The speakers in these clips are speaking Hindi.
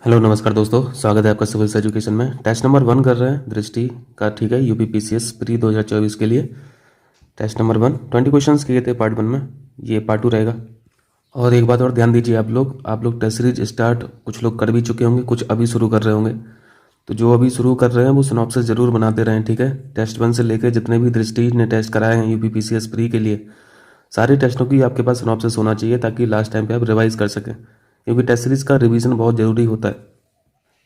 हेलो नमस्कार दोस्तों, स्वागत है आपका सिविल्स एजुकेशन में। टेस्ट नंबर 1 कर रहे हैं दृष्टि का, ठीक है। यूपीपीसीएस प्री 2024 के लिए टेस्ट नंबर 1 20 क्वेश्चंस किए थे पार्ट 1 में। ये पार्ट 2 रहेगा। और एक बात और ध्यान दीजिए, आप लोग टेस्ट सीरीज स्टार्ट कुछ लोग कर भी चुके होंगे, कुछ अभी शुरू कर रहे होंगे। तो जो अभी शुरू कर रहे हैं वो सिनॉप्सिस जरूर बनाते रहें, ठीक है। टेस्ट 1 से लेकर जितने भी दृष्टि ने टेस्ट कराए हैं यूपीपीसीएस प्री के लिए, सारे टेस्टों की आपके पास सिनॉप्सिस होना चाहिए ताकि लास्ट टाइम पे आप रिवाइज कर सकें, क्योंकि टेस्ट सीरीज का रिवीजन बहुत ज़रूरी होता है।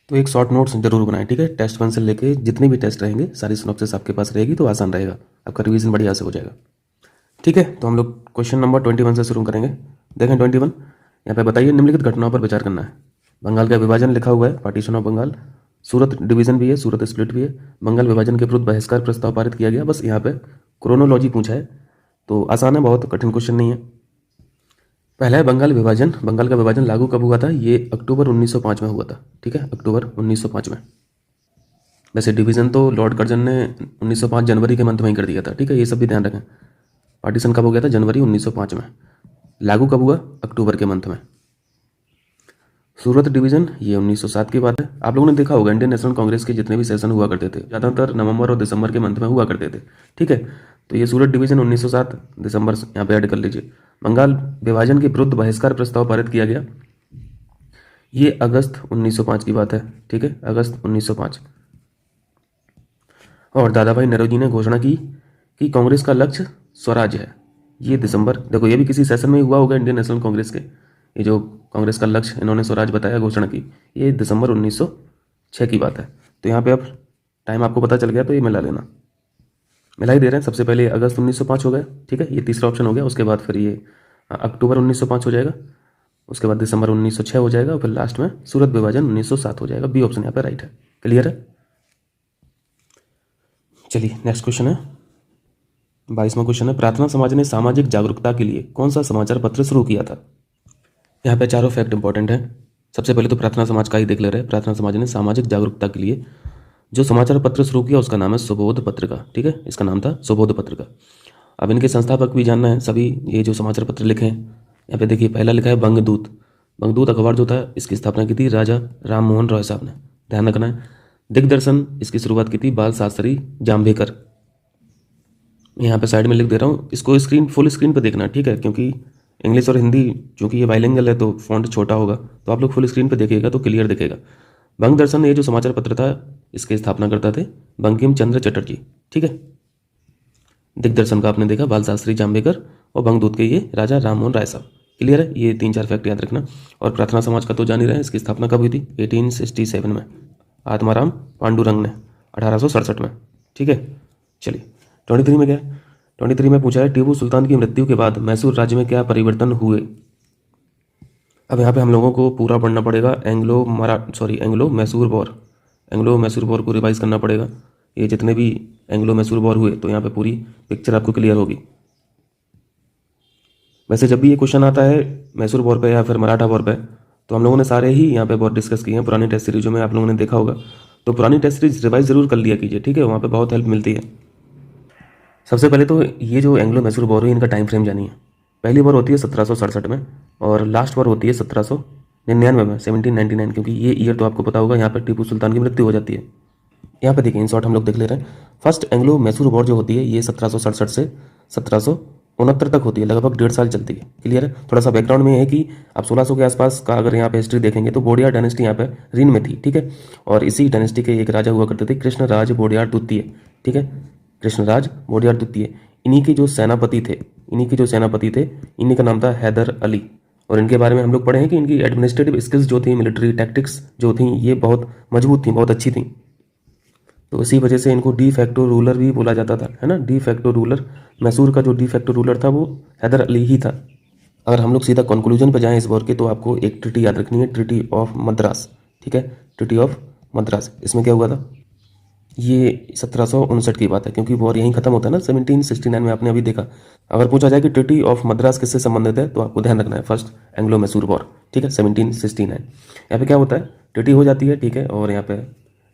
तो एक शॉर्ट नोट्स जरूर बनाएं, ठीक है। टेस्ट 1 से लेके जितने भी टेस्ट रहेंगे सारी सिनॉप्सिस आपके पास रहेगी तो आसान रहेगा, आपका रिवीजन बढ़िया से हो जाएगा, ठीक है। तो हम लोग क्वेश्चन नंबर 21 से शुरू करेंगे। देखें 21, यहाँ पे बताइए निम्नलिखित घटनाओं पर विचार करना है। बंगाल का विभाजन लिखा हुआ है, partition of Bengal. Surat division भी है, सूरत स्प्लिट भी है। बंगाल विभाजन के विरुद्ध बहिष्कार प्रस्ताव पारित किया गया। बस यहाँ पे क्रोनोलॉजी पूछा है, तो आसान है, बहुत कठिन क्वेश्चन नहीं है। पहला है बंगाल विभाजन। बंगाल का विभाजन लागू कब हुआ था? ये अक्टूबर 1905 में हुआ था, ठीक है, अक्टूबर 1905 में। वैसे डिवीज़न तो लॉर्ड कर्जन ने 1905 जनवरी के मंथ में ही कर दिया था, ठीक है, ये सब भी ध्यान रखें। पार्टीशन कब हो गया था? जनवरी 1905 में। लागू कब हुआ? अक्टूबर के मंथ में। सूरत डिवीज़न ये 1907 की बात है। आप लोगों ने देखा होगा इंडियन नेशनल कांग्रेस के जितने भी सेशन हुआ करते थे ज़्यादातर नवंबर और दिसंबर के मंथ में हुआ करते थे, ठीक है। तो ये सूरत डिवीज़न 1907 दिसंबर यहाँ पे ऐड कर लीजिए। बंगाल विभाजन के विरुद्ध बहिष्कार प्रस्ताव पारित किया गया, ये अगस्त 1905 की बात है, ठीक है, अगस्त 1905। और दादा भाई नौरोजी ने घोषणा की कि कांग्रेस का लक्ष्य स्वराज है, ये दिसंबर। देखो ये भी किसी सेशन में ही हुआ होगा इंडियन नेशनल कांग्रेस के। ये जो कांग्रेस का लक्ष्य इन्होंने स्वराज बताया, घोषणा की, ये दिसंबर 1906 की बात है। तो यहाँ पे अब टाइम आपको पता चल गया तो ये मिला लेना, मिला ही दे रहे हैं। सबसे पहले अगस्त 1905 हो गया, ठीक है, ये तीसरा ऑप्शन हो गया। उसके बाद फिर ये अक्टूबर 1905 हो जाएगा, उसके बाद दिसंबर 1906 हो जाएगा, और फिर लास्ट में सूरत विभाजन 1907 हो जाएगा। बी ऑप्शन यहाँ पे राइट है। क्लियर है? चलिए नेक्स्ट क्वेश्चन है, 22वां क्वेश्चन है। प्रार्थना समाज ने सामाजिक जागरूकता के लिए कौन सा समाचार पत्र शुरू किया था? यहाँ पे चारों फैक्ट इंपॉर्टेंट है। सबसे पहले तो प्रार्थना समाज का ही देख ले रहे हैं। प्रार्थना समाज ने सामाजिक जागरूकता के लिए जो समाचार पत्र शुरू किया उसका नाम है सुबोध पत्रिका, ठीक है, इसका नाम था सुबोध पत्रिका। अब इनके संस्थापक भी जानना है सभी, ये जो समाचार पत्र लिखे हैं। यहाँ पे देखिए पहला लिखा है बंगदूत। बंगदूत अखबार जो था इसकी स्थापना की थी राजा राम मोहन रॉय साहब ने, ध्यान रखना है। दिग्दर्शन इसकी शुरुआत की थी बाल शास्त्री जाम्भेकर। यहाँ पे साइड में लिख दे रहा हूँ, इसको फुल स्क्रीन पे देखना, ठीक है, क्योंकि इंग्लिश और हिंदी चूंकि ये बाइलिंगुअल है तो फॉन्ट छोटा होगा, तो आप लोग फुल स्क्रीन पे देखिएगा तो क्लियर दिखेगा। बंग दर्शन ये जो समाचार पत्र था इसके स्थापनाकर्ता थे बंकिम चंद्र चटर्जी, ठीक है। दिग्दर्शन का आपने देखा बाल शास्त्री जाम्बेकर, और बंगदूत के ये राजा राम मोहन राय साहब। क्लियर है? ये 3-4 फैक्ट याद रखना। और प्रार्थना समाज का तो जान ही रहे हैं, इसकी स्थापना कब हुई थी? 1867 में, आत्माराम पांडुरंग ने 1867 में, ठीक है। चलिए 23 में क्या है? 23 में पूछा है टीपू सुल्तान की मृत्यु के बाद मैसूर राज्य में क्या परिवर्तन हुए? अब यहाँ पे हम लोगों को पूरा पढ़ना पड़ेगा Anglo Mysore war. Anglo Mysore war को रिवाइज करना पड़ेगा। ये जितने भी एंग्लो मैसूर वॉर हुए तो यहाँ पे पूरी पिक्चर आपको क्लियर होगी। वैसे जब भी ये क्वेश्चन आता है मैसूर वॉर पे या फिर मराठा वॉर पे, तो हम लोगों ने सारे ही यहाँ पे वॉर डिस्कस किए हैं पुरानी टेस्ट सीरीजों में, आप लोगों ने देखा होगा। तो पुरानी टेस्ट सीरीज रिवाइज जरूर कर लिया कीजिए, ठीक है, वहाँ पे बहुत हेल्प मिलती है। सबसे पहले तो ये जो एंग्लो मैसूर वॉर हुई इनका टाइम फ्रेम जानिए। पहली वॉर होती है 1767 में और लास्ट वॉर होती है 1799 में, 1799, क्योंकि ये ईयर तो आपको पता होगा, यहाँ पर टीपू सुल्तान की मृत्यु हो जाती है। यहाँ पे देखिए इन शॉर्ट हम लोग देख ले रहे हैं। फर्स्ट एंग्लो मैसूर वॉर जो होती है ये 1767 से 1769 तक होती है, लगभग 1.5 साल चलती है। क्लियर है? थोड़ा सा बैकग्राउंड में है कि आप 1600 के आसपास का अगर यहाँ पे हिस्ट्री देखेंगे तो बोडियार डायनेस्टी यहाँ पे रीन में थी, ठीक है। और इसी डायनेस्टी के एक राजा हुआ करते थे कृष्णराज बोडियार द्वितीय, ठीक है, कृष्णराज बोडियार द्वितीय। इन्हीं के जो सेनापति थे इन्हीं का नाम था हैदर अली। और इनके बारे में हम लोग पढ़े हैं कि इनकी एडमिनिस्ट्रेटिव स्किल्स जो थी, मिलिट्री टैक्टिक्स जो थी, ये बहुत मजबूत थी, बहुत अच्छी थी। तो इसी वजह से इनको डी फैक्टो रूलर भी बोला जाता था, है ना, डी फैक्टो रूलर। मैसूर का जो डी फैक्टो रूलर था वो हैदर अली ही था। अगर हम लोग सीधा कंक्लूजन पे जाएं इस वॉर के, तो आपको एक ट्रिटी याद रखनी है, ट्रिटी ऑफ मद्रास, ठीक है, ट्रिटी ऑफ मद्रास। इसमें क्या हुआ था? ये 1759 की बात है, क्योंकि वॉर यहीं खत्म होता है ना 1769 में, आपने अभी देखा। अगर पूछा जाए कि ट्रिटी ऑफ मद्रास किससे संबंधित है, तो आपको ध्यान रखना है फर्स्ट एंग्लो मैसूर वॉर, ठीक है, 1769। यहाँ पे क्या होता है, ट्रिटी हो जाती है, ठीक है, और यहाँ पे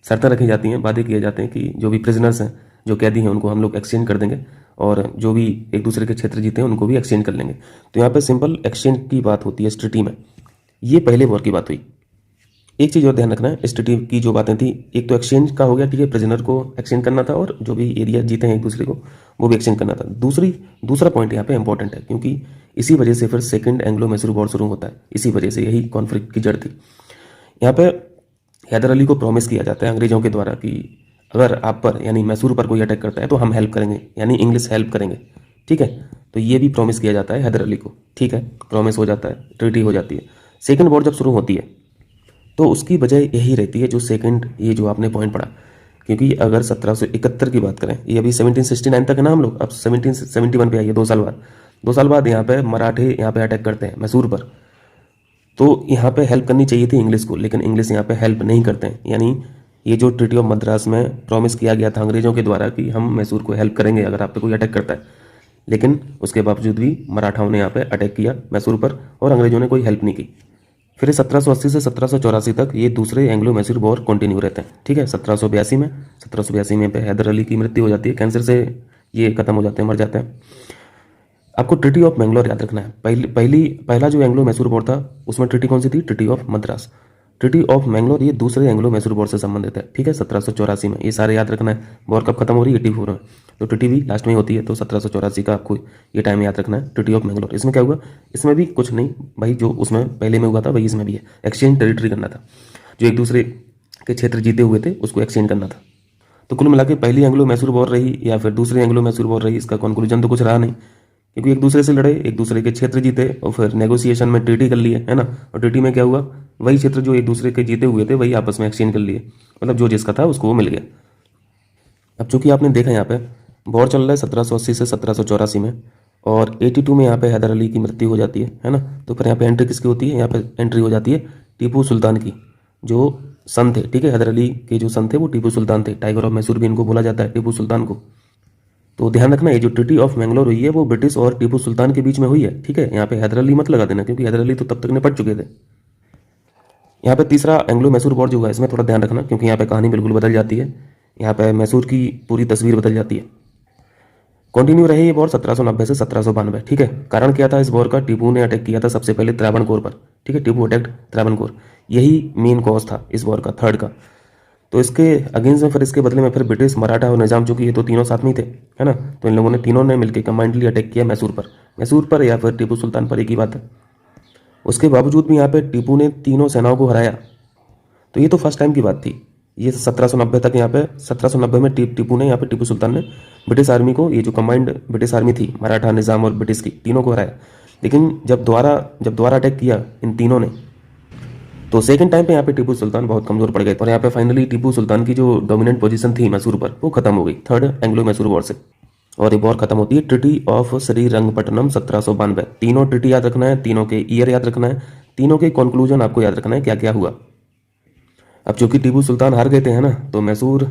शर्तें रखी जाती हैं, वादे किए जाते हैं कि जो भी प्रिजनर्स हैं, जो कैदी हैं, उनको हम लोग एक्सचेंज कर देंगे, और जो भी एक दूसरे के क्षेत्र जीते हैं उनको भी एक्सचेंज कर लेंगे। तो यहाँ पे सिंपल एक्सचेंज की बात होती है इस ट्रिटी में। ये पहले वॉर की बात हुई, एक चीज़ और ध्यान रखना है, इस ट्रीटी की जो बातें थी, एक तो एक्सचेंज का हो गया, ठीक है, प्रिजनर को एक्सचेंज करना था और जो भी एरिया जीते हैं एक दूसरे को वो भी एक्सचेंज करना था। दूसरा पॉइंट यहाँ पे इंपॉर्टेंट है, क्योंकि इसी वजह से फिर सेकंड एंग्लो मैसूर वॉर शुरू होता है। इसी वजह से यही कॉन्फ्लिक्ट की जड़ थी। यहाँ पे हैदर अली को प्रॉमिस किया जाता है अंग्रेजों के द्वारा कि अगर आप पर यानी मैसूर पर कोई अटैक करता है तो हम हेल्प करेंगे, यानी इंग्लिश हेल्प करेंगे, ठीक है। तो ये भी प्रॉमिस किया जाता है हैदर अली को, ठीक है, प्रॉमिस हो जाता है, ट्रीटी हो जाती है। सेकंड वॉर जब शुरू होती है तो उसकी वजह यही रहती है जो सेकंड, ये जो आपने पॉइंट पढ़ा, क्योंकि अगर 1771 की बात करें, ये अभी 1769 तक है ना हम लोग, अब 1771 पे आइए, 2 साल बाद यहाँ पे मराठे यहाँ पे अटैक करते हैं मैसूर पर। तो यहाँ पे हेल्प करनी चाहिए थी इंग्लिश को, लेकिन इंग्लिश यहाँ पे हेल्प नहीं करते हैं। यानी ये जो ट्रीटी ऑफ मद्रास में प्रॉमिस किया गया था अंग्रेजों के द्वारा कि हम मैसूर को हेल्प करेंगे अगर आप पे कोई अटैक करता है, लेकिन उसके बावजूद भी मराठाओं ने यहाँ पे अटैक किया मैसूर पर और अंग्रेजों ने कोई हेल्प नहीं की। फिर 1780 से 1784 तक ये दूसरे एंग्लो मैसूर वॉर कंटिन्यू रहते हैं, ठीक है। 1782 में पे हैदर अली की मृत्यु हो जाती है, कैंसर से ये खत्म हो जाते हैं, मर जाते हैं। आपको ट्रीटी ऑफ मैंगलोर याद रखना है। पहला जो एंग्लो मैसूर वॉर था उसमें ट्रीटी कौन सी थी? Treaty of Madras. Treaty of Mangalore ये दूसरे एंग्लो मैसूर वॉर से संबंधित है, ठीक है, 1784 में। ये सारे याद रखना है। वॉर कब खत्म हो रही है? 84 में, तो ट्रीटी भी लास्ट में ही होती है, तो 1784 का आपको ये टाइम याद रखना है। ट्रीटी ऑफ मैंगलोर, इसमें क्या हुआ? इसमें भी कुछ नहीं भाई, जो उसमें पहले में हुआ था वही इसमें भी है, एक्सचेंज टेरिटरी करना था। जो एक दूसरे के क्षेत्र जीते हुए थे उसको एक्सचेंज करना था। तो कुल मिला के पहली एंग्लो मैसूर वॉर रही या फिर दूसरी एंग्लो मैसूर वॉर रही, इसका कंक्लूजन तो कुछ रहा नहीं, क्योंकि एक दूसरे से लड़े, एक दूसरे के क्षेत्र जीते और फिर नेगोशिएशन में ट्रीटी कर लिए, है ना। और ट्रीटी में क्या हुआ? वही क्षेत्र जो एक दूसरे के जीते हुए थे वही आपस में एक्सचेंज कर लिए, मतलब जो जिसका था उसको वो मिल गया। अब चूंकि आपने देखा यहाँ पे वॉर चल रहा है 1780 से 1784 में, और 82 में यहाँ पे हैदर अली की मृत्यु हो जाती है ना। तो फिर यहाँ पे एंट्री किसकी होती है? यहाँ पे एंट्री हो जाती है टीपू सुल्तान की, जो सन थे, ठीक है। हैदर अली के जो सन थे वो टीपू सुल्तान थे। टाइगर ऑफ मैसूर भी इनको बोला जाता है, टीपू सुल्तान को। तो ध्यान रखना, ये जो ट्रीटी ऑफ मैंगलोर हुई है वो ब्रिटिश और टीपू सुल्तान के बीच में हुई है, ठीक है। यहाँ पे हैदर अली मत लगा देना, क्योंकि हैदर अली तो तब तक निपट चुके थे। यहाँ पे तीसरा एंग्लो मैसूर वॉर जो हुआ है इसमें थोड़ा ध्यान रखना, क्योंकि यहाँ पे कहानी बिल्कुल बदल जाती है। यहाँ पे मैसूर की पूरी तस्वीर बदल जाती है। कंटिन्यू रहे ये वॉर 1790 से 1792, ठीक है। कारण क्या था इस वॉर का? टीपू ने अटैक किया था सबसे पहले त्रावणकोर पर, ठीक है। टीपू अटैक्ड त्रावणकोर, यही मेन कॉज था इस वॉर का, थर्ड का। तो इसके अगेंस्ट में फिर इसके बदले में फिर ब्रिटिश, मराठा और निजाम, चूंकि ये तो तीनों साथ में ही थे, है ना, तो इन लोगों ने तीनों ने मिलकर कंबाइंडली अटैक किया मैसूर पर या फिर टीपू सुल्तान पर, एक ही बात है। उसके बावजूद भी यहाँ पे टीपू ने तीनों सेनाओं को हराया। तो ये तो फर्स्ट टाइम की बात थी। ये 1790 तक यहाँ पे 1790 में टीपू ने, यहाँ पे टीपू सुल्तान ने ब्रिटिश आर्मी को, ये जो कंबाइंड ब्रिटिश आर्मी थी, मराठा, निजाम और ब्रिटिश की, तीनों को हराया। लेकिन जब दोबारा अटैक किया इन तीनों ने, तो सेकंड टाइम पे यहाँ पे टीपू सुल्तान बहुत कमजोर पड़ गए और यहाँ पे फाइनली टीपू सुल्तान की जो डोमिनेंट पोजीशन थी मैसूर पर वो खत्म हो गई थर्ड एंग्लो मैसूर वॉर से। और ये वॉर खत्म होती है ट्रीटी ऑफ श्रीरंगपट्टनम 1792। तीनों ट्रीटी याद रखना है, तीनों के ईयर याद रखना है, तीनों के कंक्लूजन आपको याद रखना है क्या क्या हुआ। अब चूंकि टीपू सुल्तान हार गए थे, है ना, तो मैसूर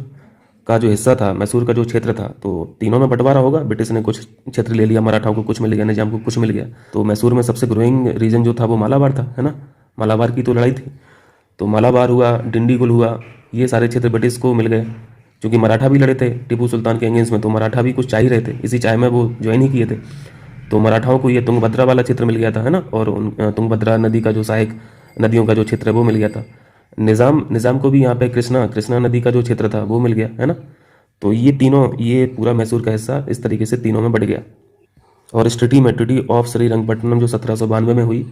का जो हिस्सा था, मैसूर का जो क्षेत्र था, तो तीनों में बंटवारा होगा। ब्रिटिश ने कुछ क्षेत्र ले लिया, मराठाओं को कुछ मिल गया, निजाम को कुछ मिल गया। तो मैसूर में सबसे ग्रोइंग रीजन जो था वो मालाबार था, है ना। मालाबार की तो लड़ाई थी, तो मालाबार हुआ, डिंडीगुल हुआ, ये सारे क्षेत्र ब्रिटिश को मिल गए। क्योंकि मराठा भी लड़े थे टीपू सुल्तान के अगेंस्ट में, तो मराठा भी कुछ चाह ही रहे थे, इसी चाह में वो ज्वाइन ही किए थे। तो मराठाओं को ये तुंगभद्रा वाला क्षेत्र मिल गया था, है ना, और तुंगभद्रा नदी का जो सहायक नदियों का जो क्षेत्र है वो मिल गया था। निजाम को भी यहाँ पे कृष्णा नदी का जो क्षेत्र था वो मिल गया, है ना। तो ये पूरा मैसूर का हिस्सा इस तरीके से तीनों में बढ़ गया। और इस ट्रीटी ऑफ श्रीरंगपट्टनम जो 1792 में हुई,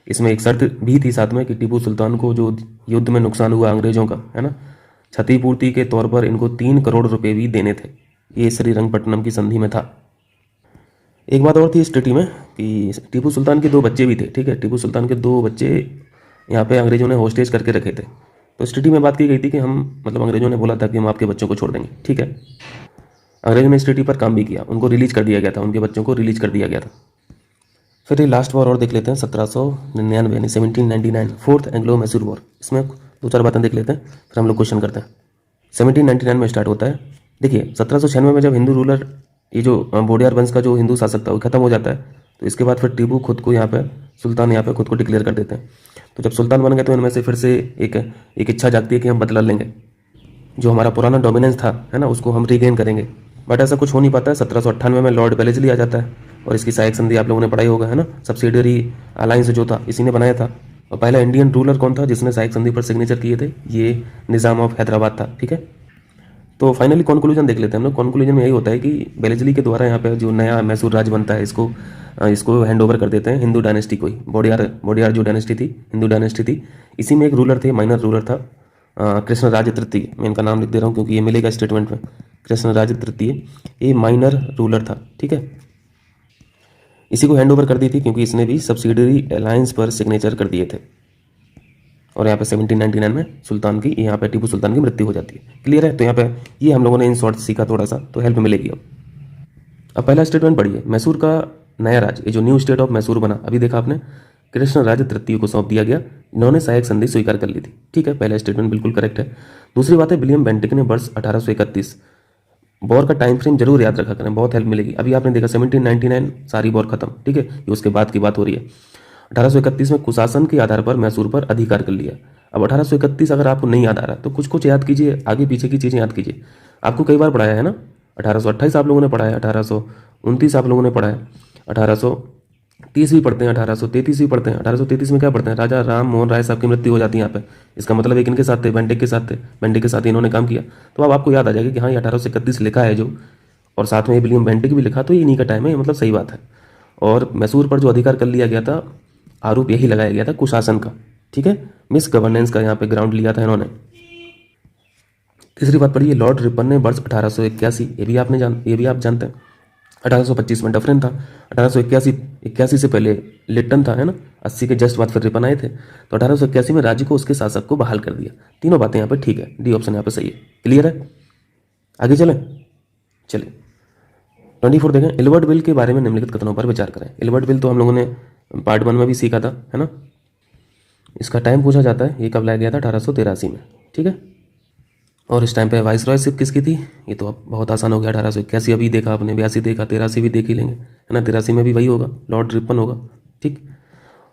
इसमें एक शर्त भी थी साथ में कि टीपू सुल्तान को जो युद्ध में नुकसान हुआ अंग्रेजों का, है ना, क्षतिपूर्ति के तौर पर इनको 3 करोड़ रुपए भी देने थे। ये श्रीरंगपट्टनम की संधि में था। एक बात और थी इस ट्रीटी में कि टीपू सुल्तान के 2 बच्चे भी थे, ठीक है। टीपू सुल्तान के 2 बच्चे यहाँ पे अंग्रेजों ने होस्टेज करके रखे थे। तो इस ट्रीटी में बात की गई थी कि अंग्रेजों ने बोला था कि हम आपके बच्चों को छोड़ देंगे, ठीक है। अंग्रेजों ने इस ट्रीटी पर काम भी किया, उनको रिलीज कर दिया गया था, उनके बच्चों को रिलीज कर दिया गया था। फिर ये लास्ट वॉर और देख लेते हैं 1799 यानी 1799, फोर्थ एंग्लो मैसूर वॉर। इसमें 2-4 बातें देख लेते हैं, फिर हम लोग क्वेश्चन करते हैं। 1799 में स्टार्ट होता है। देखिए 1796 में जब हिंदू रूलर, ये जो बोडियार वंश का जो हिंदू शासक था वो खत्म हो जाता है, तो इसके बाद फिर टीपू खुद को यहाँ पे सुल्तान यहाँ पे खुद को डिक्लेयर कर देते हैं। तो जब सुल्तान बन गए तो इनमें से फिर से एक इच्छा जागती है कि हम बदला लेंगे, जो हमारा पुराना डोमिनेंस था, है ना, उसको हम रिगेन करेंगे। बट ऐसा कुछ हो नहीं पाता है। 1798 में लॉर्ड वेलेस्ली आ जाता है और इसकी सहायक संधि आप लोगों ने पढ़ाई होगा, है ना, सब्सिडियरी अलायंस जो था इसी ने बनाया था। और पहला इंडियन रूलर कौन था जिसने सहायक संधि पर सिग्नेचर किए थे? ये निज़ाम ऑफ हैदराबाद था। ठीक है, तो फाइनली कंक्लूजन देख लेते हैं हम लोग। कंक्लूजन में यही होता है कि बेलेजली के द्वारा यहाँ पे जो नया मैसूर राज्य बनता है इसको हैंड ओवर कर देते हैं हिंदू डायनेस्टी को ही। वोडियार जो डायनेस्टी थी, हिंदू डायनेस्टी थी, इसी में एक रूलर थे, माइनर रूलर था कृष्णराज तृतीय। मैं इनका नाम लिख दे रहा हूँ क्योंकि ये मिलेगा स्टेटमेंट में। कृष्णराज तृतीय ये माइनर रूलर था। ठीक है, इसी को हैंड ओवर कर दी थी क्योंकि इसने भी सब्सिडरी अलायंस पर सिग्नेचर कर दिए थे। और यहाँ पे 1799 में सुल्तान की, यहाँ पे टीपू सुल्तान की मृत्यु हो जाती है। क्लियर है? तो यहाँ पे ये हम लोगों ने इन शॉर्ट सीखा थोड़ा सा, तो हेल्प मिलेगी। अब पहला स्टेटमेंट पढ़िए। मैसूर का नया राज्य, ये जो न्यू स्टेट ऑफ मैसूर बना, अभी देखा आपने, कृष्णराज तृतीय को सौंप दिया गया। इन्होंने सहायक संधि स्वीकार कर ली थी। ठीक है, पहला स्टेटमेंट बिल्कुल करेक्ट है। दूसरी बात है, विलियम बेंटिक ने वर्ष 1831, वॉर का टाइम फ्रेम जरूर याद रखा करें, बहुत हेल्प मिलेगी। अभी आपने देखा 1799 सारी वॉर खत्म। ठीक है, ये उसके बाद की बात हो रही है। 1831 में कुशासन के आधार पर मैसूर पर अधिकार कर लिया। अब 1831 अगर आपको नहीं याद आ रहा तो कुछ कुछ याद कीजिए, आगे पीछे की चीज़ें याद कीजिए। आपको कई बार पढ़ाया है ना, 1828 आप लोगों ने पढ़ा है, 1829 आप लोगों ने पढ़ा है, 1830 भी पढ़ते हैं, 1833 भी पढ़ते हैं। 1833 में क्या पढ़ते हैं? राजा राम मोहन राय साहब की मृत्यु हो जाती है यहाँ पे। इसका मतलब एक इनके साथ थे, बेंटिक के साथ थे, बेंटिक के साथ ही इन्होंने काम किया। तो अब आपको याद आ जाएगा कि हाँ, ये 1831 लिखा है जो, और साथ में विलियम बेंटिक भी लिखा, तो ये इन्हीं का टाइम है, ये मतलब सही बात है। और मैसूर पर जो अधिकार कर लिया गया था, आरोप यही लगाया गया था कुशासन का। ठीक है, मिस गवर्नेंस का यहाँ पे ग्राउंड लिया था इन्होंने। तीसरी बात पढ़िए, लॉर्ड रिपन ने वर्ष 1881, ये भी आप जानते हैं। 1825 में डफरिन था, 1881 से पहले लिट्टन था, है ना, 80 के जस्ट बाद फिर रिपन आए थे। तो 1881 में राज्य को उसके शासक को बहाल कर दिया। तीनों बातें यहाँ पे ठीक है, डी ऑप्शन यहाँ पे सही है। क्लियर है? आगे चलें। चलिए 24 देखें। एल्बर्ट बिल के बारे में निम्नलिखित कथनों पर विचार करें। एल्बर्ट बिल तो हम लोगों ने पार्ट 1 में भी सीखा था, है ना। इसका टाइम पूछा जाता है, ये कब लाया गया था? 1883 में। ठीक है, और इस टाइम पे वाइसरॉयशिप किसकी थी? ये तो अब बहुत आसान हो गया। 1881 अभी देखा आपने, 82 देखा, 83 भी देख ही लेंगे, है ना। 83 में भी वही होगा, लॉर्ड रिपन होगा। ठीक,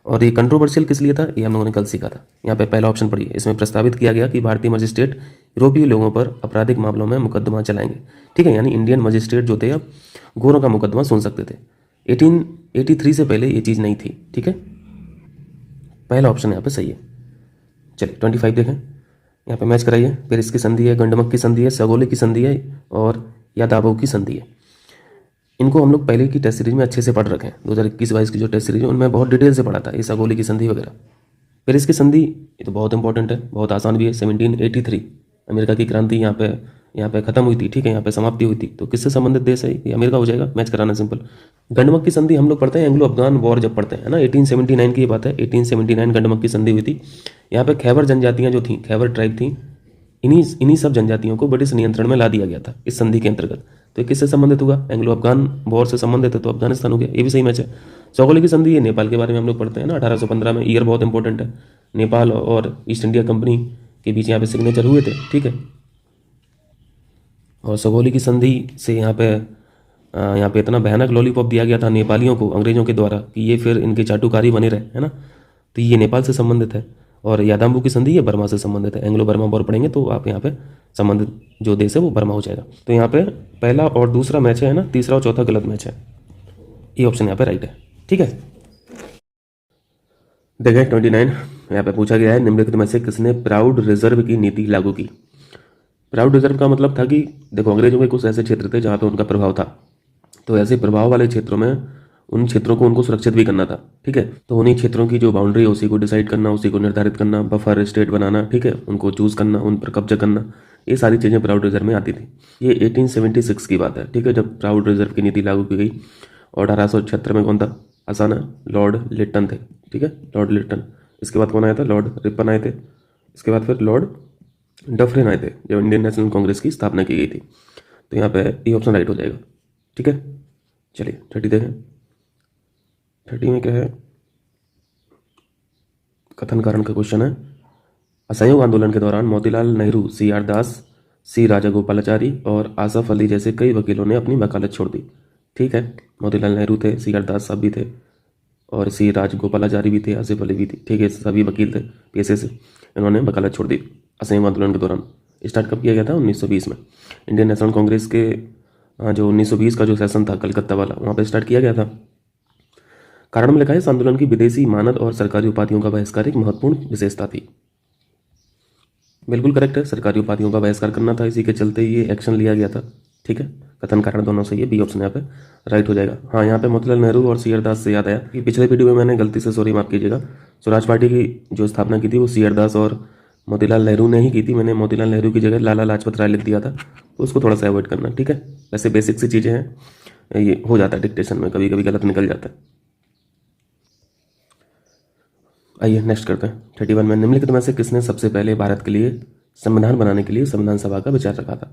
और ये कंट्रोवर्शियल किस लिए था? ये हम लोगों ने कल सीखा था। यहाँ पे पहला ऑप्शन पढ़िए। इसमें प्रस्तावित किया गया कि भारतीय मजिस्ट्रेट यूरोपीय लोगों पर आपराधिक मामलों में मुकदमा चलाएंगे। ठीक है, यानी इंडियन मजिस्ट्रेट जो थे अब गोरों का मुकदमा सुन सकते थे। 1883 से पहले ये चीज़ नहीं थी। ठीक है, पहला ऑप्शन यहाँ पे सही है। चलिए 25 देखें। यहाँ पे मैच कराइए। फिर इसकी संधि है, गंडमक की संधि है, सगोली की संधि है, और यादाबों की संधि है। इनको हम लोग पहले की टेस्ट सीरीज में अच्छे से पढ़ रखे हैं। 2021-22 की जो टेस्ट सीरीज है उनमें बहुत डिटेल से पढ़ा था, ये सगोली की संधि वगैरह। फिर इसकी संधि, ये तो बहुत इंपॉर्टेंट है, बहुत आसान भी है। 1783 अमेरिका की क्रांति यहाँ पे खत्म हुई थी। ठीक है, यहाँ पे समाप्ति हुई थी। तो किससे संबंधित देश है? ये अमेरिका हो जाएगा, मैच कराना सिंपल। गंडमक की संधि हम लोग पढ़ते हैं एंग्लो अफगान वॉर जब पढ़ते हैं ना, 1879 की बात है। 1879 गंडमक की संधि हुई थी। यहाँ पे खैबर जनजातियाँ जो थी, खैबर ट्राइब थी, इन्हीं सब जनजातियों को ब्रिटिश नियंत्रण में ला दिया गया था इस संधि के अंतर्गत। तो ये किससे संबंधित हुआ? एंग्लो अफगान वॉर से संबंधित है, तो अफगानिस्तान हो गया। ये भी सही मैच है। सगोली की संधि, ये नेपाल के बारे में हम लोग पढ़ते हैं ना, 1815 में। ईयर बहुत इंपॉर्टेंट है। नेपाल और ईस्ट इंडिया कंपनी के बीच यहाँ पे सिग्नेचर हुए थे। ठीक है, और सगोली की संधि से यहाँ पे इतना भयानक लॉलीपॉप दिया गया था नेपालियों को अंग्रेजों के द्वारा कि ये फिर इनके चाटुकारी बने रहे, है ना। तो ये नेपाल से संबंधित है। और यादाम्बू की संधि ये बर्मा से संबंधित है। एंग्लो बर्मा वॉर पढ़ेंगे तो आप यहाँ पे संबंधित जो देश है वो बर्मा हो जाएगा। तो यहाँ पे पहला और दूसरा मैच है ना, तीसरा और चौथा गलत मैच है। ये ऑप्शन यहाँ पे राइट है। ठीक है, देखिए 29 यहाँ पे पूछा गया है, निम्नलिखित में से किसने प्राउड रिजर्व की नीति लागू की? प्राउड रिजर्व का मतलब था कि देखो, अंग्रेजों के कुछ ऐसे क्षेत्र थे जहाँ पे उनका प्रभाव था, तो ऐसे प्रभाव वाले क्षेत्रों में उन क्षेत्रों को उनको सुरक्षित भी करना था। ठीक है, तो उन्हीं क्षेत्रों की जो बाउंड्री है उसी को डिसाइड करना, उसी को निर्धारित करना, बफर स्टेट बनाना, ठीक है, उनको चूज करना, उन पर कब्जा करना, ये सारी चीज़ें प्राउड रिजर्व में आती थी। ये 1876 की बात है। ठीक है, जब प्राउड रिजर्व की नीति लागू की गई। और 1876 में कौन था? आसान है, लॉर्ड लिट्टन थे। ठीक है, लॉर्ड लिट्टन। इसके बाद कौन आया था? लॉर्ड रिपन आए थे। इसके बाद फिर लॉर्ड डफरिन आए थे जब इंडियन नेशनल कांग्रेस की स्थापना की गई थी। तो यहाँ पे ये ऑप्शन राइट हो जाएगा। ठीक है, चलिए 30 देखें। 30 में क्या है? कथन कारण का क्वेश्चन है। असहयोग आंदोलन के दौरान मोतीलाल नेहरू, CR दास, C राजागोपालाचारी और आसफ अली जैसे कई वकीलों ने अपनी वकालत छोड़ दी। ठीक है, मोतीलाल नेहरू थे, CR दास साहब भी थे, और C राजगोपालाचारी भी थे, आसिफ अली भी थे। ठीक है, सभी वकील थे पेशे से। इन्होंने वकालत छोड़ दी असहयोग आंदोलन के दौरान। स्टार्ट कब किया गया था? 1920 में। इंडियन नेशनल कांग्रेस के जो 1920 का जो सेशन था कलकत्ता वाला, वहाँ पे स्टार्ट किया गया था। कारण में लिखा है इस आंदोलन की विदेशी मानद और सरकारी उपाधियों का बहिष्कार एक महत्वपूर्ण विशेषता थी। बिल्कुल करेक्ट है, सरकारी उपाधियों का बहिष्कार करना था, इसी के चलते ये एक्शन लिया गया था। ठीक है, कथन कारण दोनों सही है, बी ऑप्शन यहाँ पे राइट हो जाएगा। हाँ, यहाँ पे मोतीलाल नेहरू और सी आर दास से याद आया कि पिछले वीडियो में मैंने गलती से, सॉरी माफ कीजिएगा, स्वराज पार्टी की जो स्थापना की थी वो सी आर दास और मोतीलाल नेहरू ने ही की थी। मैंने मोतीलाल नेहरू की जगह लाला लाजपत राय लिख दिया था, तो उसको थोड़ा सा अवॉइड करना। ठीक है, वैसे बेसिक सी चीज़ें हैं, ये हो जाता है डिक्टेशन में, कभी कभी गलत निकल जाता है। आइए नेक्स्ट करते हैं 31 में, निम्नलिखित में से किसने सबसे पहले भारत के लिए संविधान बनाने के लिए संविधान सभा का विचार रखा था।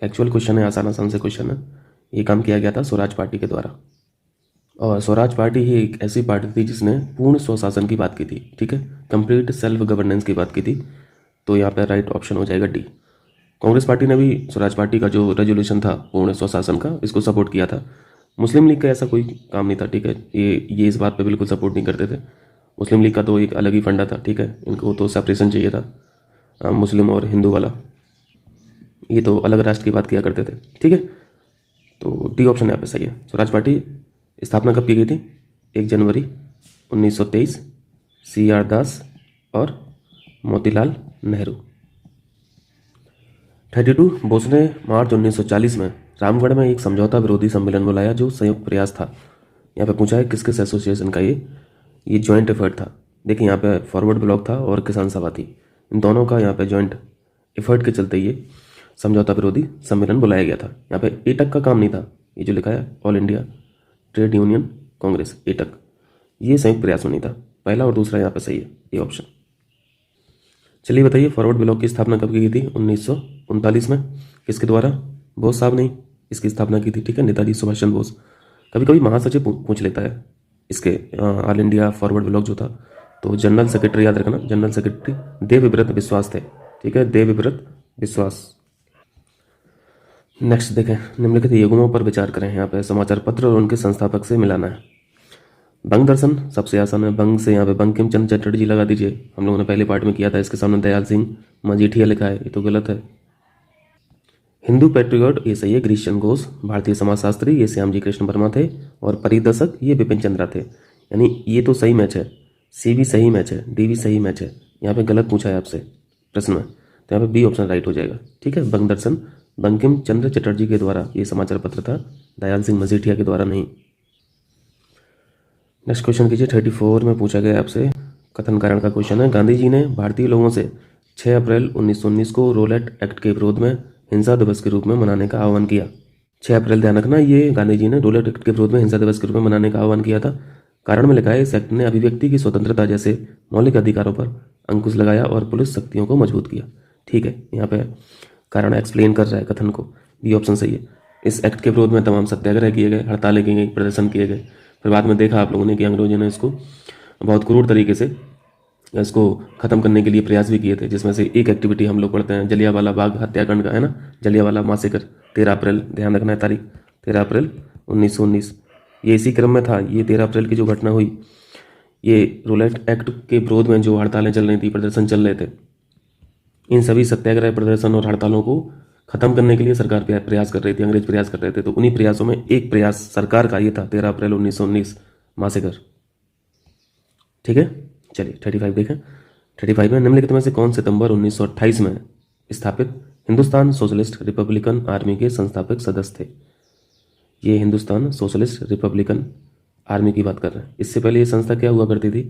एक्चुअल क्वेश्चन है, आसान से क्वेश्चन है। ये काम किया गया था स्वराज पार्टी के द्वारा, और स्वराज पार्टी ही एक ऐसी पार्टी थी जिसने पूर्ण स्वशासन की बात की थी। ठीक है, कंप्लीट सेल्फ गवर्नेंस की बात की थी, तो यहाँ पर राइट ऑप्शन हो जाएगा डी। कांग्रेस पार्टी ने भी स्वराज पार्टी का जो रेजोल्यूशन था पूर्ण स्वशासन का, इसको सपोर्ट किया था। मुस्लिम लीग का ऐसा कोई काम नहीं था। ठीक है, ये इस बात पे बिल्कुल सपोर्ट नहीं करते थे। मुस्लिम लीग का तो एक अलग ही फंडा था। ठीक है, इनको तो सेपरेशन चाहिए था, मुस्लिम और हिंदू वाला, ये तो अलग राष्ट्र की बात किया करते थे। ठीक है, तो डी ऑप्शन यहाँ पे सही है। स्वराज पार्टी स्थापना कब की गई थी? 1 जनवरी 1923, सी आर दास और मोतीलाल नेहरू। 32 बोस ने मार्च 1940 में रामगढ़ में एक समझौता विरोधी सम्मेलन बुलाया जो संयुक्त प्रयास था। यहाँ पे पूछा है किस किस एसोसिएशन का ये जॉइंट एफर्ट था। देखिए यहाँ पे फॉरवर्ड ब्लॉक था और किसान सभा थी, इन दोनों का यहाँ पे जॉइंट एफर्ट के चलते ये समझौता विरोधी सम्मेलन बुलाया गया था। यहाँ पे एटक का काम नहीं था, ये जो लिखा है all India trade union Congress, AITUC, ये संयुक्त प्रयास में नहीं था। पहला और दूसरा यहाँ पे सही है, ये ऑप्शन। चलिए बताइए, फॉरवर्ड ब्लॉक की स्थापना कब की गई थी? 1939 में। किसके द्वारा? बोस साहब ने इसकी स्थापना की थी। ठीक है, नेताजी सुभाष चंद्र बोस। कभी कभी महासचिव पूछ लेता है इसके, ऑल इंडिया फॉरवर्ड ब्लॉक जो था, तो जनरल सेक्रेटरी याद रखना, जनरल सेक्रेटरी देवव्रत विश्वास थे। ठीक है, देवव्रत विश्वास। नेक्स्ट देखें, निम्नलिखित युग्मों पर विचार करें। यहाँ पे समाचार पत्र और उनके संस्थापक से मिलाना है। बंग दर्शन सबसे आसान है, बंग से यहाँ पे बंकिम चंद्र चटर्जी लगा दीजिए, हम लोगों ने पहले पार्ट में किया था। इसके सामने दयाल सिंह मजीठिया लिखा है, ये तो गलत है। हिंदू पैट्रियट, ये सही है, गिरीश चंद्र घोष। भारतीय समाजशास्त्री, ये श्यामजी कृष्ण वर्मा थे। और परिदर्शक, ये बिपिन चंद्रा थे। यानी ये तो सही मैच है, सी भी सही मैच है, डी भी सही मैच है। यहाँ पे गलत पूछा है आपसे प्रश्न में, तो यहाँ पे बी ऑप्शन राइट हो जाएगा। ठीक है, बंग दर्शन बंकिम चंद्र चटर्जी के द्वारा ये समाचार पत्र था, दयाल सिंह मजीठिया के द्वारा नहीं। नेक्स्ट क्वेश्चन कीजिए, 34 में पूछा गया आपसे कथन कारण का क्वेश्चन है। गांधी जी ने भारतीय लोगों से 6 अप्रैल 1919 को रोलेट एक्ट के विरोध में हिंसा दिवस के रूप में मनाने का आह्वान किया। 6 अप्रैल ध्यान रखना, ये गांधी जी ने रोलेट एक्ट के विरोध में हिंसा दिवस के रूप में मनाने का आह्वान किया था। कारण में लिखा है इस एक्ट ने अभिव्यक्ति की स्वतंत्रता जैसे मौलिक अधिकारों पर अंकुश लगाया और पुलिस शक्तियों को मजबूत किया। ठीक है, यहाँ पे कारण एक्सप्लेन कर रहा है कथन को, बी ऑप्शन सही है। इस एक्ट के विरोध में तमाम सत्याग्रह किए गए, हड़तालें की गई, प्रदर्शन किए गए। फिर बाद में देखा आप लोगों ने कि अंग्रेजों ने इसको बहुत क्रूर तरीके से इसको ख़त्म करने के लिए प्रयास भी किए थे, जिसमें से एक एक्टिविटी हम लोग पढ़ते हैं जलियांवाला बाग हत्याकांड का, है ना, जलियांवाला मासेकर, 13 अप्रैल, ध्यान रखना है तारीख, 13 अप्रैल 1919। ये इसी क्रम में था, ये 13 अप्रैल की जो घटना हुई, ये रोलेट एक्ट के विरोध में जो हड़तालें चल रही थी, प्रदर्शन चल रहे थे, इन सभी सत्याग्रह, प्रदर्शन और हड़तालों को खत्म करने के लिए सरकार प्रयास कर रही थी, अंग्रेज प्रयास कर रहे थे। तो उन्हीं प्रयासों में एक प्रयास सरकार का ये था, 13 अप्रैल 1919 मासेकर। ठीक है, चलिए 35 देखें। 35 में निम्नलिखित में से कौन सितंबर 1928 में स्थापित हिंदुस्तान सोशलिस्ट रिपब्लिकन आर्मी के संस्थापक सदस्य थे? ये हिंदुस्तान सोशलिस्ट रिपब्लिकन आर्मी की बात कर रहे हैं। इससे पहले ये संस्था क्या हुआ करती थी?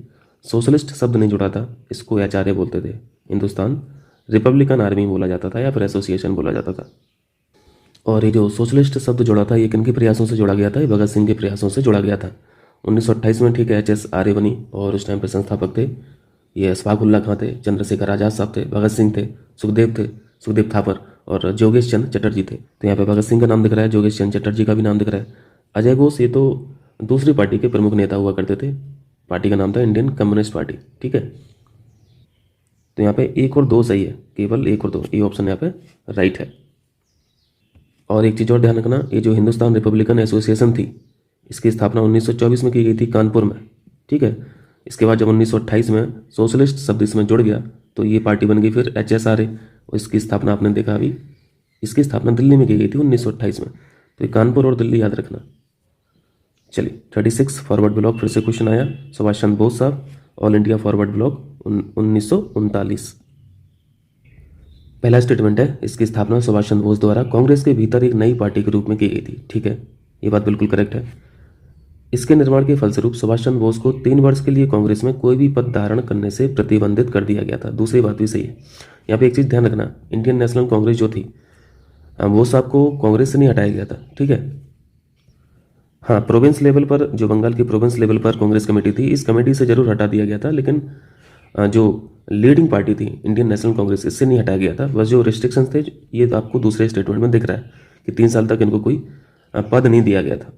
सोशलिस्ट शब्द नहीं जुड़ा था, इसको आचार्य बोलते थे। हिंदुस्तान रिपब्लिकन आर्मी बोला जाता था या फिर एसोसिएशन बोला जाता था। और ये जो सोशलिस्ट शब्द जुड़ा था, ये किनके प्रयासों से जुड़ा गया था? ये भगत सिंह के प्रयासों से जुड़ा गया था 1928 में। ठीक है, HS आर्य बनी और उस टाइम पे संस्थापक थे ये अशफाकुल्ला खां थे, चंद्रशेखर आजाद साहब थे, भगत सिंह थे, सुखदेव थापर और जोगेश चंद्र चटर्जी थे। तो यहाँ पे भगत सिंह का नाम दिख रहा है, जोगेश चंद्र चटर्जी का भी नाम दिख रहा है। अजय घोष ये तो दूसरी पार्टी के प्रमुख नेता हुआ करते थे, पार्टी का नाम था इंडियन कम्युनिस्ट पार्टी। ठीक है, तो यहाँ पे 1 और 2 सही है, केवल 1 और 2, ये ऑप्शन यहाँ पे राइट है। और एक चीज़ और ध्यान रखना, ये जो हिंदुस्तान रिपब्लिकन एसोसिएशन थी, इसकी स्थापना 1924 में की गई थी कानपुर में। ठीक है, इसके बाद जब 1928 में सोशलिस्ट शब्द इसमें जुड़ गया तो ये पार्टी बन गई फिर HSRA। और इसकी स्थापना आपने देखा अभी, इसकी स्थापना दिल्ली में की गई थी 1928 में। तो ये कानपुर और दिल्ली याद रखना। चलिए 36 फॉरवर्ड ब्लॉक फिर से क्वेश्चन आया, सुभाष चंद्र बोस साहब, ऑल इंडिया फॉरवर्ड ब्लॉक 1939। पहला स्टेटमेंट है, इसकी स्थापना सुभाष चंद्र बोस द्वारा कांग्रेस के भीतर एक नई पार्टी के रूप में की गई थी। ठीक है, ये बात बिल्कुल करेक्ट है। इसके निर्माण के फलस्वरूप सुभाष चंद्र बोस को 3 वर्ष के लिए कांग्रेस में कोई भी पद धारण करने से प्रतिबंधित कर दिया गया था। दूसरी बात भी सही है। यहाँ पे एक चीज़ ध्यान रखना, इंडियन नेशनल कांग्रेस जो थी वो साहब को कांग्रेस से नहीं हटाया गया था। ठीक है, हाँ, प्रोविंस लेवल पर, जो बंगाल की प्रोविंस लेवल पर कांग्रेस कमेटी थी, इस कमेटी से जरूर हटा दिया गया था, लेकिन जो लीडिंग पार्टी थी इंडियन नेशनल कांग्रेस, इससे नहीं हटाया गया था। बस जो रिस्ट्रिक्शंस थे ये आपको दूसरे स्टेटमेंट में दिख रहा है कि 3 साल तक इनको कोई पद नहीं दिया गया था।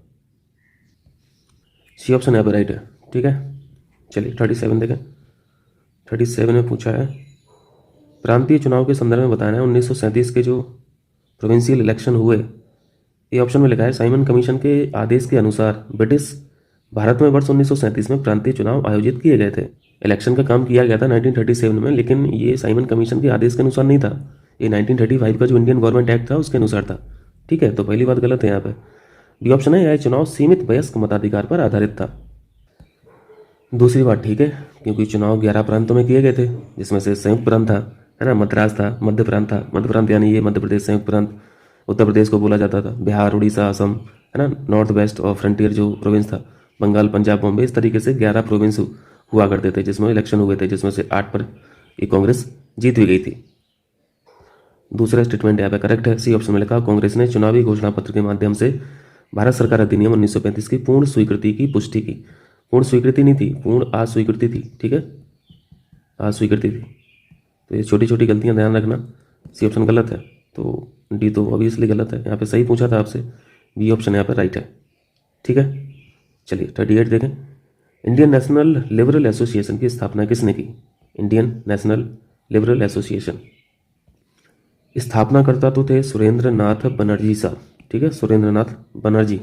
सी ऑप्शन यहाँ पर राइट है। ठीक है, चलिए 37 देखें। 37 में पूछा है, प्रांतीय चुनाव के संदर्भ में बताना है 1937 के जो प्रोविंशियल इलेक्शन हुए, ये ऑप्शन में लिखा है साइमन कमीशन के आदेश के अनुसार ब्रिटिश भारत में वर्ष 1937 में प्रांतीय चुनाव आयोजित किए गए थे। इलेक्शन का काम किया गया था 1937 में, लेकिन ये साइमन कमीशन के आदेश के अनुसार नहीं था, ये 1935 का जो इंडियन गवर्नमेंट एक्ट था उसके अनुसार था। ठीक है, तो पहली बात गलत है यहाँ पे। बी ऑप्शन है, यह चुनाव सीमित वयस्क मताधिकार पर आधारित था। दूसरी बात ठीक है, क्योंकि चुनाव 11 प्रांतों में किए गए थे, जिसमें से संयुक्त प्रांत था, है ना, मद्रास था, मध्य प्रांत था। मध्य प्रांत यानी ये मध्य प्रदेश, संयुक्त प्रांत उत्तर प्रदेश को बोला जाता था, बिहार, उड़ीसा, असम, है ना, नॉर्थ वेस्ट और फ्रंटियर जो प्रोविंस था, बंगाल, पंजाब, बॉम्बे, इस तरीके से 11 प्रोविंस हुआ करते थे जिसमें इलेक्शन हुए थे, जिसमें से 8 पर ये कांग्रेस जीत भी गई थी। दूसरा स्टेटमेंट यहाँ पे करेक्ट है। सी ऑप्शन में लिखा, कांग्रेस ने चुनावी घोषणा पत्र के माध्यम से भारत सरकार अधिनियम 1935 की पूर्ण स्वीकृति की पुष्टि की। पूर्ण स्वीकृति नहीं थी, पूर्ण अस्वीकृति थी। ठीक है, अस्वीकृति थी। तो ये छोटी छोटी गलतियां ध्यान रखना। सी ऑप्शन गलत है, तो डी तो ऑब्वियसली गलत है। यहाँ पे सही पूछा था आपसे, बी ऑप्शन यहाँ पे राइट है। ठीक है, चलिए 38 देखें। इंडियन नेशनल लिबरल एसोसिएशन की स्थापना किसने की? इंडियन नेशनल लिबरल एसोसिएशन स्थापनाकर्ता तो थे सुरेंद्र नाथ बनर्जी साहब। ठीक है, सुरेंद्र नाथ बनर्जी,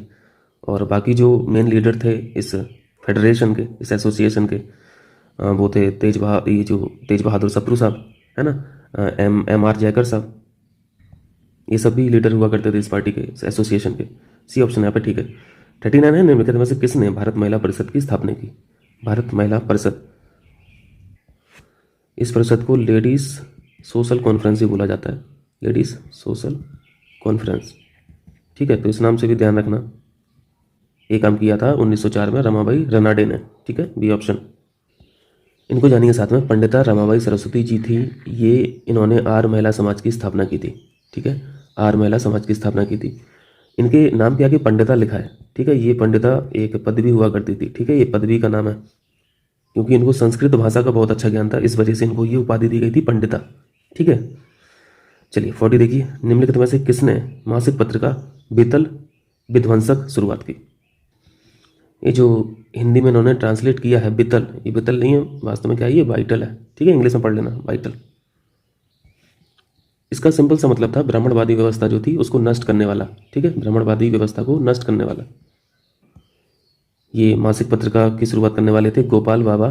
और बाकी जो मेन लीडर थे इस फेडरेशन के, इस एसोसिएशन के, वो थे तेज बहादुर सप्रू साहब, है ना, एम आर जयकर साहब, ये सभी लीडर हुआ करते थे इस पार्टी के, इस एसोसिएशन के। सी ऑप्शन यहाँ पे ठीक है। 39 है, निम्नलिखित में से किसने भारत महिला परिषद की स्थापना की? भारत महिला परिषद, इस परिषद को लेडीज सोशल कॉन्फ्रेंस भी बोला जाता है, लेडीज सोशल कॉन्फ्रेंस। ठीक है, तो इस नाम से भी ध्यान रखना। ये काम किया था 1904 में रमाबाई रनाडे ने। ठीक है, बी ऑप्शन। इनको जानिए साथ में, पंडिता रमाबाई सरस्वती जी थी, ये इन्होंने आर्य महिला समाज की स्थापना की थी। ठीक है, आर्य महिला समाज की स्थापना की थी। इनके नाम के आगे पंडिता लिखा है। ठीक है, ये पंडिता एक पदवी हुआ करती थी। ठीक है, ये पदवी का नाम है, क्योंकि इनको संस्कृत भाषा का बहुत अच्छा ज्ञान था, इस वजह से इनको ये उपाधि दी गई थी पंडिता। ठीक है, चलिए 40 देखिए। निम्नलिखित में से किसने मासिक पत्रिका बीतल विध्वंसक शुरुआत की? ये जो हिंदी में इन्होंने ट्रांसलेट किया है बीतल, ये बीतल नहीं है, वास्तव में क्या है, ये वाइटल है। ठीक है, इंग्लिश में पढ़ लेना, वाइटल। इसका सिंपल सा मतलब था ब्राह्मणवादी व्यवस्था जो थी उसको नष्ट करने वाला। ठीक है, ब्राह्मणवादी व्यवस्था को नष्ट करने वाला। ये मासिक पत्रिका की शुरुआत करने वाले थे गोपाल बाबा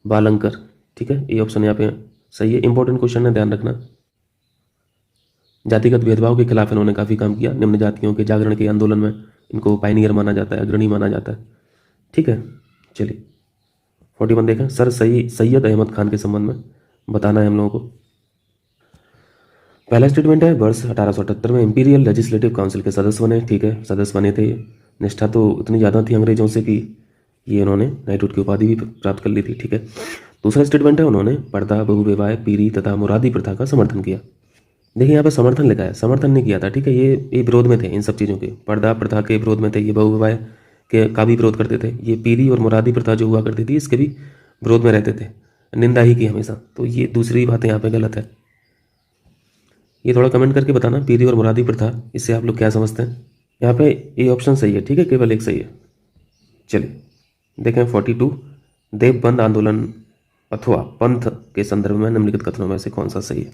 बालंकर। ठीक है, ये ऑप्शन यहाँ पे सही है। इंपॉर्टेंट क्वेश्चन है, ध्यान रखना। जातिगत भेदभाव के खिलाफ इन्होंने काफ़ी काम किया। निम्न जातियों के जागरण के आंदोलन में इनको पायनियर माना जाता है, अग्रणी माना जाता है। ठीक है, चलिए 41 देखें। सर सैयद अहमद खान के संबंध में बताना है हम लोगों को। पहला स्टेटमेंट है, वर्ष 1878 में इंपीरियल लेजिस्लेटिव काउंसिल के सदस्य बने। ठीक है, सदस्य बने थे। निष्ठा तो इतनी ज़्यादा थी अंग्रेजों से कि ये इन्होंने नाइटहुड की उपाधि भी प्राप्त कर ली थी। ठीक है, दूसरा स्टेटमेंट है, उन्होंने पर्दा, बहुविवाह, पीरी तथा मुरादी प्रथा का समर्थन किया। देखिए यहाँ पे समर्थन लिखा है, समर्थन नहीं किया था। ठीक है, ये विरोध में थे इन सब चीज़ों के, पर्दा प्रथा के विरोध में थे, ये बहुविवाह के का भी विरोध करते थे, ये पीरी और मुरादी प्रथा जो हुआ करती थी इसके भी विरोध में रहते थे, निंदा ही की हमेशा। तो ये दूसरी बात यहाँ पे गलत है। ये थोड़ा कमेंट करके बताना, पीरी और मुरादी प्रथा, इससे आप लोग क्या समझते हैं? यहाँ पे ये ऑप्शन सही है। ठीक है, केवल एक सही है। चलिए देखें 42, देवबंद आंदोलन अथवा पंथ के संदर्भ में निम्नलिखित कथनों में से कौन सा सही है?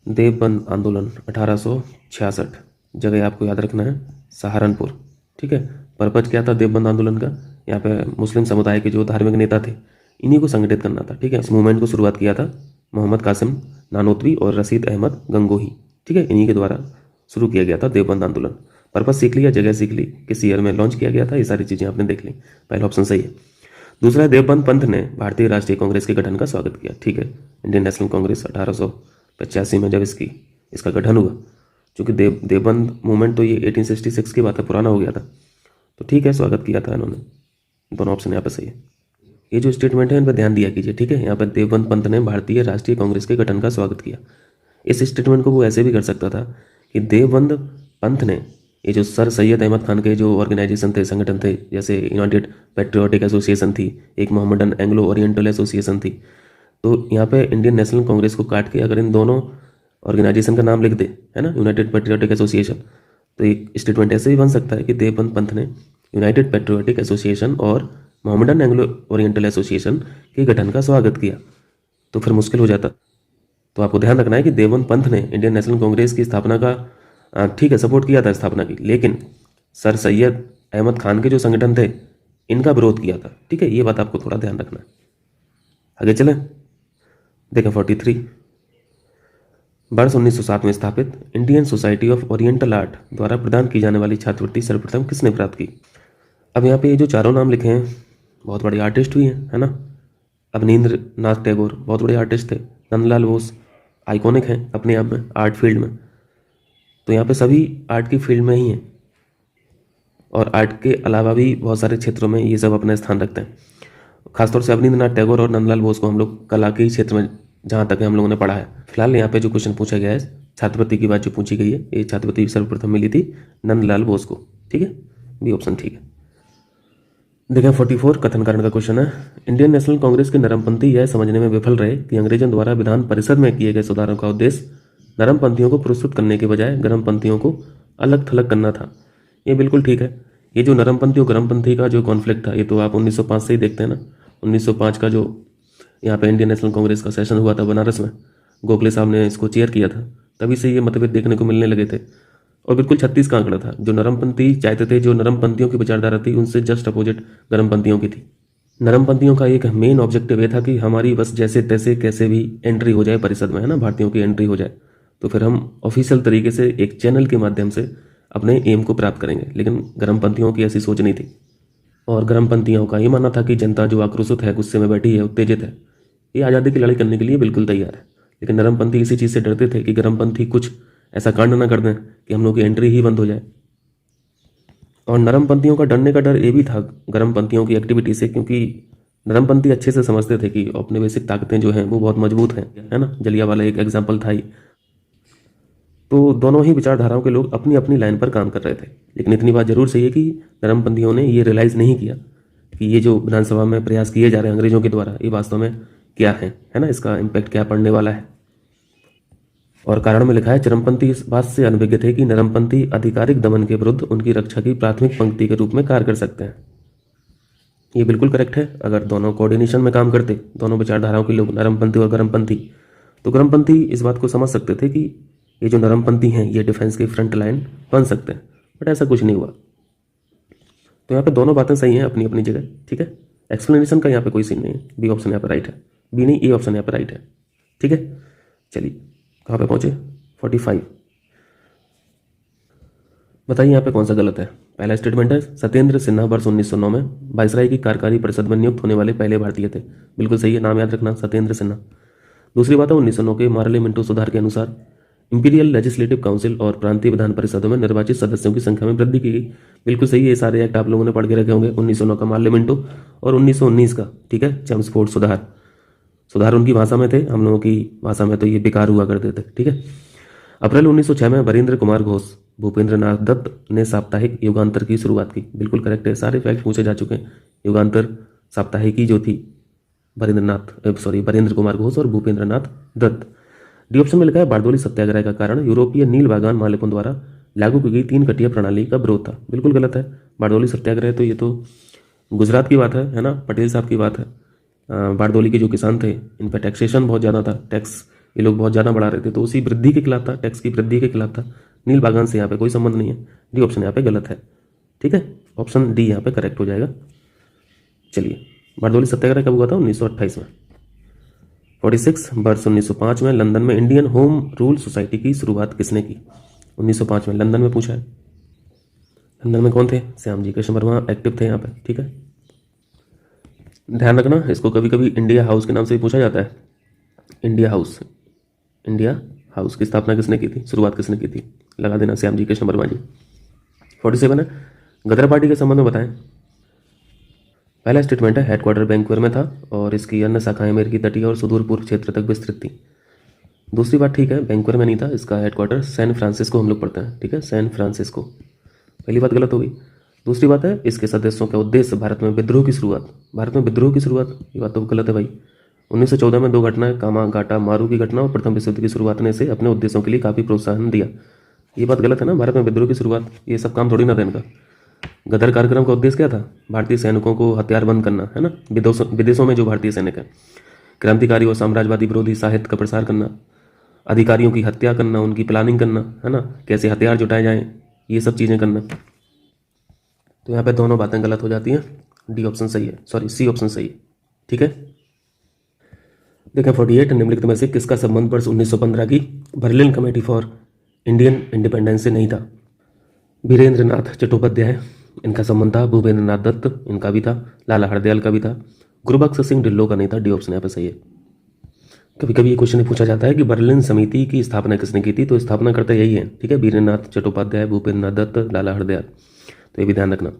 देवबंद आंदोलन 1866, जगह आपको याद रखना है सहारनपुर। ठीक है, पर्पज क्या था देवबंद आंदोलन का? यहाँ पे मुस्लिम समुदाय के जो धार्मिक नेता थे इन्हीं को संगठित करना था। ठीक है, इस मूवमेंट को शुरुआत किया था मोहम्मद कासिम नानोतवी और रशीद अहमद गंगोही। ठीक है, इन्हीं के द्वारा शुरू किया गया था देवबंद आंदोलन। पर्पस सीख लिया, जगह सीख ली, किस ईयर में लॉन्च किया गया था, ये सारी चीज़ें आपने देख ली। पहला ऑप्शन सही है। दूसरा है देवबंद पंथ ने भारतीय राष्ट्रीय कांग्रेस के गठन का स्वागत किया। ठीक है, इंडियन नेशनल कांग्रेस 1885 में जब इसका गठन हुआ, चूँकि देवबंद मूवमेंट तो ये 1866 की बात है, पुराना हो गया था, तो ठीक है, स्वागत किया था इन्होंने। दोनों ऑप्शन यहाँ पर सही है। ये जो स्टेटमेंट है इन पर ध्यान दिया कीजिए। ठीक है, यहाँ पर देवबंद पंथ ने भारतीय राष्ट्रीय कांग्रेस के गठन का स्वागत किया। इस स्टेटमेंट को वो ऐसे भी कर सकता था कि देवबंद पंथ ने, ये जो सर सैयद अहमद खान के जो ऑर्गेनाइजेशन थे, संगठन थे, जैसे यूनाइटेड पैट्रियोटिक एसोसिएशन थी, एक मोहम्मदन एंग्लो ओरिएंटल एसोसिएशन थी, तो यहाँ पे इंडियन नेशनल कांग्रेस को काट के अगर इन दोनों ऑर्गेनाइजेशन का नाम लिख दे, है ना, यूनाइटेड पैट्रियोटिक एसोसिएशन, तो एक स्टेटमेंट ऐसे भी बन सकता है कि देवबंद पंथ ने यूनाइटेड पैट्रियोटिक एसोसिएशन और मोहम्मदन एंग्लो ओरिएंटल एसोसिएशन के गठन का स्वागत किया, तो फिर मुश्किल हो जाता। तो आपको ध्यान रखना है कि देवबंद पंथ ने इंडियन नेशनल कांग्रेस की स्थापना का ठीक है सपोर्ट किया था स्थापना की, लेकिन सर सैयद अहमद खान के जो संगठन थे इनका विरोध किया था। ठीक है, ये बात आपको थोड़ा ध्यान रखना है। आगे चलें, देखें 43। वर्ष 1907 में स्थापित Indian society of oriental art द्वारा प्रदान की जाने वाली छात्रवृत्ति सर्वप्रथम किसने प्राप्त की? अब यहाँ पे ये जो चारों नाम लिखे हैं बहुत बड़े आर्टिस्ट भी हैं, है ना। अवनींद्र नाथ टैगोर बहुत बड़े आर्टिस्ट थे, नंदलाल बोस आइकॉनिक हैं अपने आप में आर्ट फील्ड में, तो यहाँ पे सभी आर्ट की फील्ड में ही हैं और आर्ट के अलावा भी बहुत सारे क्षेत्रों में ये सब अपना स्थान रखते हैं। खासतौर से अवनींद्र नाथ टैगोर और नंदलाल बोस को हम लोग कला के क्षेत्र में जहाँ तक हम लोगों ने पढ़ा है। फिलहाल यहाँ पे जो क्वेश्चन पूछा गया है, छात्रवृत्ति की बात जो पूछी गई है, ये छात्रवृत्ति सर्वप्रथम मिली थी नंदलाल बोस को। ठीक है, बी ऑप्शन ठीक है। देखें 44 कथन कारण का क्वेश्चन है। इंडियन नेशनल कांग्रेस के नरमपंथी यह समझने में विफल रहे कि अंग्रेजों द्वारा विधान परिषद में किए गए सुधारों का उद्देश्य नरमपंथियों को पुरस्कृत करने के बजाय गर्मपंथियों को अलग थलग करना था। ये बिल्कुल ठीक है। ये जो नरमपंथी और गर्मपंथी का जो कॉन्फ्लिक्ट था, ये तो आप 1905 से ही देखते हैं ना। 1905 का जो यहाँ पे इंडियन नेशनल कांग्रेस का सेशन हुआ था बनारस में, गोखले साहब ने इसको चेयर किया था, तभी से ये मतभेद देखने को मिलने लगे थे। और बिल्कुल 36 का आंकड़ा था। जो नरमपंथी चाहते थे, जो नरमपंथियों की विचारधारा थी, उनसे जस्ट अपोजिट गर्मपंथियों की थी। नरमपंथियों का एक मेन ऑब्जेक्टिव ये था कि हमारी बस जैसे तैसे कैसे भी एंट्री हो जाए परिषद में, है ना, भारतीयों की एंट्री हो जाए, तो फिर हम ऑफिशियल तरीके से एक चैनल के माध्यम से अपने एम को प्राप्त करेंगे। लेकिन गर्मपंथियों की ऐसी सोच नहीं थी और गर्मपंथियों का ये मानना था कि जनता जो आक्रोशित है, गुस्से में बैठी है, उत्तेजित है, ये आज़ादी की लड़ाई करने के लिए बिल्कुल तैयार है। लेकिन नरमपंथी इसी चीज़ से डरते थे कि गर्मपंथी कुछ ऐसा कांड ना कर दें कि हम लोग की एंट्री ही बंद हो जाए। और नरमपंथियों का डरने का डर ये भी था गर्मपंथियों की एक्टिविटी से, क्योंकि नरमपंथी अच्छे से समझते थे कि अपने बेसिक ताकतें जो हैं वो बहुत मजबूत हैं, है ना। जलियांवाला एक एग्जाम्पल था ही। तो दोनों ही विचारधाराओं के लोग अपनी अपनी लाइन पर काम कर रहे थे। लेकिन इतनी बात जरूर सही है कि नरमपंथियों ने ये रियलाइज़ नहीं किया कि ये जो विधानसभा में प्रयास किए जा रहे हैं अंग्रेजों के द्वारा, ये वास्तव में क्या है ना, इसका इम्पैक्ट क्या पड़ने वाला है। और कारण में लिखा है, चरमपंथी इस बात से अनभिज्ञ थे कि नरमपंथी आधिकारिक दमन के विरुद्ध उनकी रक्षा की प्राथमिक पंक्ति के रूप में कार्य कर सकते हैं। ये बिल्कुल करेक्ट है। अगर दोनों कोऑर्डिनेशन में काम करते, दोनों विचारधाराओं के लोग, नरमपंथी और गर्मपंथी, तो गर्मपंथी इस बात को समझ सकते थे कि ये जो नरमपंथी हैं ये डिफेंस की फ्रंट लाइन बन सकते हैं, बट ऐसा कुछ नहीं हुआ। तो यहाँ पे दोनों बातें सही हैं अपनी अपनी जगह। ठीक है, एक्सप्लेनेशन का यहाँ पे कोई सीन नहीं है। बी ऑप्शन यहाँ पे राइट है, बी नहीं, ए ऑप्शन यहाँ पे राइट है। ठीक है, चलिए कहाँ पे पहुँचे, 45। बताइए यहाँ पे कौन सा गलत है। पहला स्टेटमेंट है, सत्येंद्र सिन्हा वर्ष 1909 में वायसराय की कार्यकारी परिषद में नियुक्त होने वाले पहले भारतीय थे। बिल्कुल सही है, नाम याद रखना, सत्येंद्र सिन्हा। दूसरी बात है, 1909 के मार्ले मिंटो सुधार के अनुसार इंपीरियल लेजिस्लेटिव काउंसिल और प्रांतीय विधान परिषदों में निर्वाचित सदस्यों की संख्या में वृद्धि की गई। बिल्कुल सही है, ये सारे एक्ट आप लोगों ने पढ़ के रखे होंगे। 1909 का मार्ले मिंटो और 1919 का, ठीक है, चेम्सफोर्ड सुधार उनकी भाषा में थे, हम लोगों की भाषा में तो ये बेकार हुआ करते थे। ठीक है। अप्रैल 1906 में वरिंद्र कुमार घोष, भूपेंद्र नाथ दत्त ने साप्ताहिक युगांतर की शुरुआत की। बिल्कुल करेक्ट है, सारे फैक्ट पूछे जा चुके हैं। युगांतर साप्ताहिकी जो थी वरिंद्र कुमार घोष और भूपेंद्र नाथ दत्त। डी ऑप्शन में लिखा है, बारडोली सत्याग्रह का कारण यूरोपीय नील बागान मालिकों द्वारा लागू की गई 3 कटिया प्रणाली का विरोध था। बिल्कुल गलत है। बारडोली सत्याग्रह तो ये तो गुजरात की बात है ना, पटेल साहब की बात है। बारडोली के जो किसान थे इन पर टैक्सेशन बहुत ज़्यादा था, टैक्स ये लोग बहुत ज़्यादा बढ़ा रहे थे, तो उसी वृद्धि के खिलाफ था, टैक्स की वृद्धि के खिलाफ था। नील बागान से यहाँ पे कोई संबंध नहीं है। डी ऑप्शन यहाँ पे गलत है। ठीक है, ऑप्शन डी यहाँ पे करेक्ट हो जाएगा। चलिए, बारडोली सत्याग्रह कब हुआ था? 1928 में। 46 वर्ष 1905 में लंदन में इंडियन होम रूल सोसाइटी की शुरुआत किसने की? 1905 में लंदन में पूछा है। अंदर में कौन थे? श्याम जी कृष्ण वर्मा एक्टिव थे यहाँ पे, ठीक है। ध्यान रखना, इसको कभी कभी इंडिया हाउस के नाम से भी पूछा जाता है। इंडिया हाउस, इंडिया हाउस की स्थापना किसने की थी, शुरुआत किसने की थी? लगा देना, श्याम जी कृष्ण वर्मा जी। 47 है, गदर पार्टी के संबंध में बताएं। पहला स्टेटमेंट है हेडक्वार्टर वैंकूवर में था और इसकी अन्य शाखाएं अमेरिकी तटीय और सुदूर पूर्व क्षेत्र तक विस्तृत थी। दूसरी बात ठीक है, वैंकूवर में नहीं था, इसका हेडक्वार्टर सैन फ्रांसिस्को हम लोग पढ़ते हैं, ठीक है, सैन फ्रांसिस्को। पहली बात गलत हो गई। दूसरी बात है इसके सदस्यों का उद्देश्य भारत में विद्रोह की शुरुआत। भारत में विद्रोह की शुरुआत, ये बात तो गलत है भाई। 1914 में 2 घटनाएं, कामागाटा मारू की घटना और प्रथम विश्व युद्ध की शुरुआत ने से अपने उद्देश्यों के लिए काफ़ी प्रोत्साहन दिया। ये बात गलत है ना, भारत में विद्रोह की शुरुआत ये सब काम थोड़ी ना था इनका। गदर कार्यक्रम का उद्देश्य क्या था? भारतीय सैनिकों को हथियार बंद करना, है ना, विदेशों में जो भारतीय सैनिक है, क्रांतिकारी और साम्राज्यवादी विरोधी साहित्य का प्रसार करना, अधिकारियों की हत्या करना, उनकी प्लानिंग करना, है ना, कैसे हथियार जुटाए जाएं, ये सब चीज़ें करना। तो यहाँ पे दोनों बातें गलत हो जाती हैं, डी ऑप्शन सही है, सॉरी सी ऑप्शन सही है, ठीक है। देखें 48, निम्नलिखित में से किसका संबंध वर्ष 1915 की Berlin committee for Indian independence से नहीं था? वीरेंद्र नाथ चट्टोपाध्याय, इनका संबंध था। भूपेंद्र नाथ दत्त, इनका भी था। लाला हरदयाल का भी था। गुरुबख्श सिंह ढिल्लों का नहीं था। डी ऑप्शन यहाँ पे सही है। कभी कभी ये क्वेश्चन पूछा जाता है कि बर्लिन समिति की स्थापना किसने की थी, तो स्थापनाकर्ता यही है, ठीक है, वीरेंद्र नाथ चट्टोपाध्याय, भूपेंद्र नाथ दत्त, लाला हरदयाल। तो ये भी ध्यान रखना।